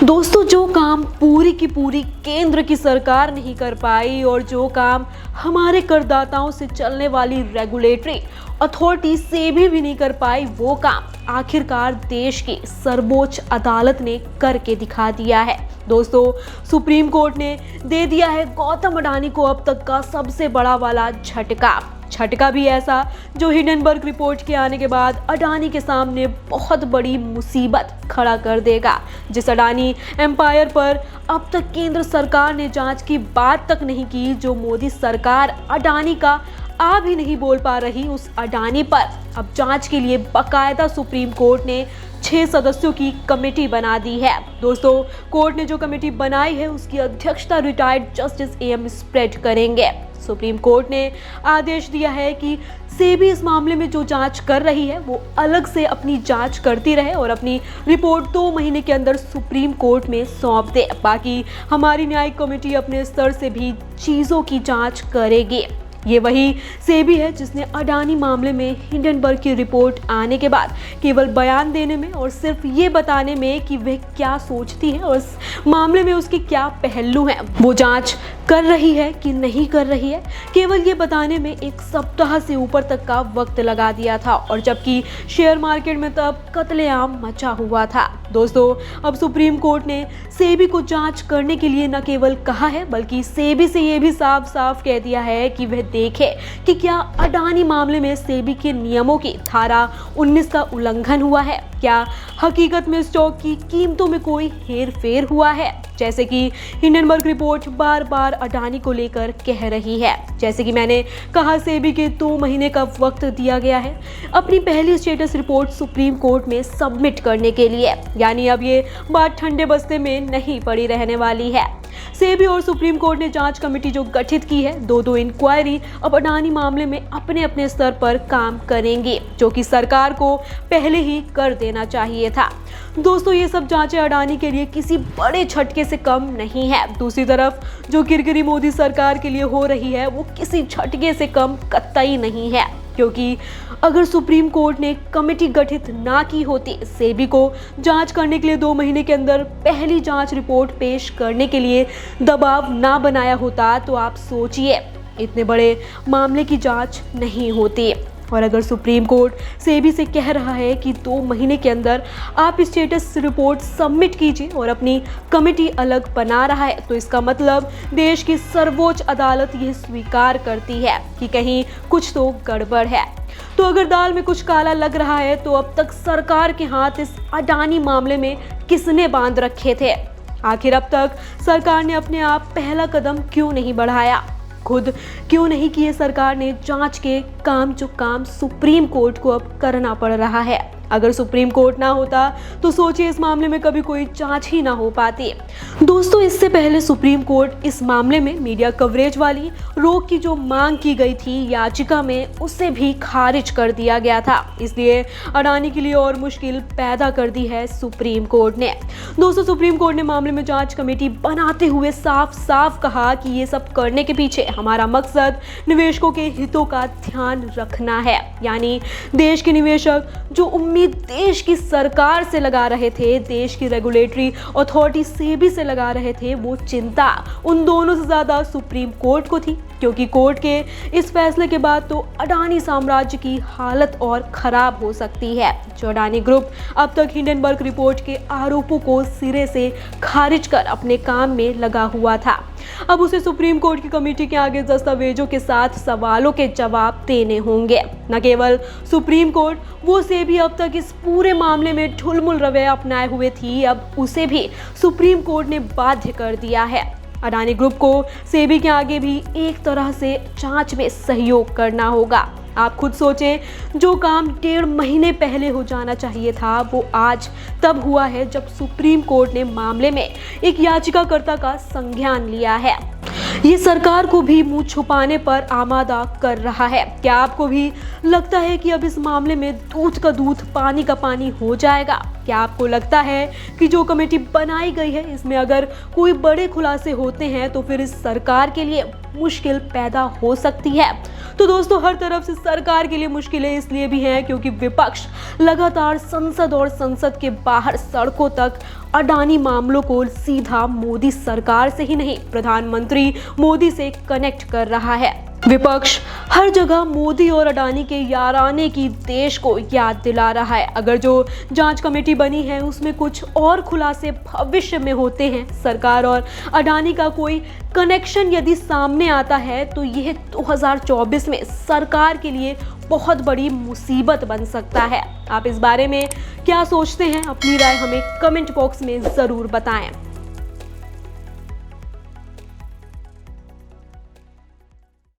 दोस्तों, जो काम पूरी की पूरी केंद्र की सरकार नहीं कर पाई और जो काम हमारे करदाताओं से चलने वाली रेगुलेटरी अथॉरिटी से भी नहीं कर पाई, वो काम आखिरकार देश की सर्वोच्च अदालत ने करके दिखा दिया है। दोस्तों, सुप्रीम कोर्ट ने दे दिया है गौतम अडानी को अब तक का सबसे बड़ा वाला झटका भी ऐसा जो हिंडनबर्ग रिपोर्ट के आने के बाद अडानी के सामने बहुत बड़ी मुसीबत खड़ा कर देगा। जिस अडानी एम्पायर पर अब तक केंद्र सरकार ने जांच की बात तक नहीं की, जो मोदी सरकार अडानी का आ भी नहीं बोल पा रही, उस अडानी पर अब जांच के लिए बकायदा सुप्रीम कोर्ट ने 6 सदस्यों की कमेटी बना दी है। दोस्तों, कोर्ट ने जो कमेटी बनाई है उसकी अध्यक्षता रिटायर्ड जस्टिस AM स्प्रेड करेंगे। सुप्रीम कोर्ट ने आदेश दिया है कि सेबी इस मामले में जो जांच कर रही है वो अलग से अपनी जांच करती रहे और अपनी रिपोर्ट 2 महीने के अंदर सुप्रीम कोर्ट में सौंप दे। बाकी हमारी न्यायिक कमेटी अपने स्तर से भी चीज़ों की जांच करेगी। ये वही सेबी है जिसने अडानी मामले में हिंडनबर्ग की रिपोर्ट आने के बाद केवल बयान देने में और सिर्फ ये बताने में कि वह क्या सोचती है और इस मामले में उसके क्या पहलू हैं, वो जांच कर रही है कि नहीं कर रही है, केवल ये बताने में 1 सप्ताह से ऊपर तक का वक्त लगा दिया था। और जबकि शेयर मार्केट में तब कत्लेआम मचा हुआ था। दोस्तों, अब सुप्रीम कोर्ट ने सेबी को जांच करने के लिए न केवल कहा है बल्कि सेबी से ये भी साफ साफ कह दिया है कि वह देखे कि क्या अडानी मामले में सेबी के नियमों की धारा 19 का उल्लंघन हुआ है, क्या हकीकत में स्टॉक की कीमतों में कोई हेरफेर हुआ है, जैसे कि हिंडनबर्ग रिपोर्ट बार बार अडानी को लेकर कह रही है। जैसे कि मैंने कहा, सेबी के 2 महीने का वक्त दिया गया है अपनी पहली स्टेटस रिपोर्ट सुप्रीम कोर्ट में सबमिट करने के लिए, यानी अब ये बात ठंडे बस्ते में नहीं पड़ी रहने वाली है। सेबी और सुप्रीम कोर्ट ने जांच कमेटी जो गठित की है, 2 इंक्वायरी अब अडानी मामले में अपने अपने स्तर पर काम करेंगे, जो कि सरकार को पहले ही कर देना चाहिए था। दोस्तों, ये सब जांचें अडानी के लिए किसी बड़े झटके से कम नहीं है। दूसरी तरफ जो किरकिरी मोदी सरकार के लिए हो रही है वो किसी झटके से कम कतई नहीं है, क्योंकि अगर सुप्रीम कोर्ट ने कमेटी गठित ना की होती, सेबी को जांच करने के लिए 2 महीने के अंदर पहली जांच रिपोर्ट पेश करने के लिए दबाव ना बनाया होता, तो आप सोचिए इतने बड़े मामले की जांच नहीं होती। और अगर सुप्रीम कोर्ट सेबी से कह रहा है कि 2 महीने के अंदर आप स्टेटस रिपोर्ट सबमिट कीजिए और अपनी कमेटी अलग बना रहा है, तो इसका मतलब देश की सर्वोच्च अदालत यह स्वीकार करती है कि कहीं कुछ तो गड़बड़ है। तो अगर दाल में कुछ काला लग रहा है तो अब तक सरकार के हाथ इस अडानी मामले में किसने बांध रखे थे? आखिर अब तक सरकार ने अपने आप पहला कदम क्यों नहीं बढ़ाया? खुद क्यों नहीं किए सरकार ने जांच के काम, जो काम सुप्रीम कोर्ट को अब करना पड़ रहा है? अगर सुप्रीम कोर्ट ना होता तो सोचिए इस मामले में कभी कोई जांच ही ना हो पाती। दोस्तों, इससे पहले सुप्रीम कोर्ट इस मामले में मीडिया कवरेज वाली रोक की जो मांग की गई थी याचिका में, उसे भी खारिज कर दिया गया था। इसलिए अडानी के लिए और मुश्किल पैदा कर दी है सुप्रीम कोर्ट ने। दोस्तों, सुप्रीम कोर्ट ने मामले में जांच कमेटी बनाते हुए साफ साफ कहा कि ये सब करने के पीछे हमारा मकसद निवेशकों के हितों का ध्यान रखना है, यानी देश के निवेशक जो उम्मीद देश की सरकार से लगा रहे थे, देश की रेगुलेटरी अथॉरिटी सेबी से लगा रहे थे, वो चिंता उन दोनों से ज्यादा सुप्रीम कोर्ट को थी, क्योंकि कोर्ट के इस फैसले के बाद तो अडानी साम्राज्य की हालत और खराब हो सकती है। जो अडानी ग्रुप अब तक हिंडनबर्ग रिपोर्ट के आरोपों को सिरे से खारिज कर अपने काम में लगा हुआ था, अब उसे सुप्रीम कोर्ट की कमेटी के आगे दस्तावेजों के साथ सवालों के जवाब देने होंगे। न केवल सुप्रीम कोर्ट, वो सेबी अब तक इस पूरे मामले में ढुलमुल रवैया अपनाए हुए थी, अब उसे भी सुप्रीम कोर्ट ने बाध्य कर दिया है। अडानी ग्रुप को सेबी के आगे भी एक तरह से जांच में सहयोग करना होगा। आप खुद सोचें, जो काम 1.5 महीने पहले हो जाना चाहिए था वो आज तब हुआ है जब सुप्रीम कोर्ट ने मामले में एक याचिकाकर्ता का संज्ञान लिया है। ये सरकार को भी मुंह छुपाने पर आमादा कर रहा है। क्या आपको भी लगता है कि अब इस मामले में दूध का दूध पानी का पानी हो जाएगा? क्या आपको लगता है कि जो कमेटी बनाई गई है इसमें अगर कोई बड़े खुलासे होते हैं तो फिर इस सरकार के लिए मुश्किल पैदा हो सकती है? तो दोस्तों, हर तरफ से सरकार के लिए मुश्किलें इसलिए भी हैं क्योंकि विपक्ष लगातार संसद और संसद के बाहर सड़कों तक अडानी मामलों को सीधा मोदी सरकार से ही नहीं, प्रधानमंत्री मोदी से कनेक्ट कर रहा है। विपक्ष हर जगह मोदी और अडानी के याराने की देश को याद दिला रहा है। अगर जो जांच कमेटी बनी है उसमें कुछ और खुलासे भविष्य में होते हैं, सरकार और अडानी का कोई कनेक्शन यदि सामने आता है तो यह 2024 में सरकार के लिए बहुत बड़ी मुसीबत बन सकता है। आप इस बारे में क्या सोचते हैं? अपनी राय हमें कमेंट बॉक्स में ज़रूर बताएं।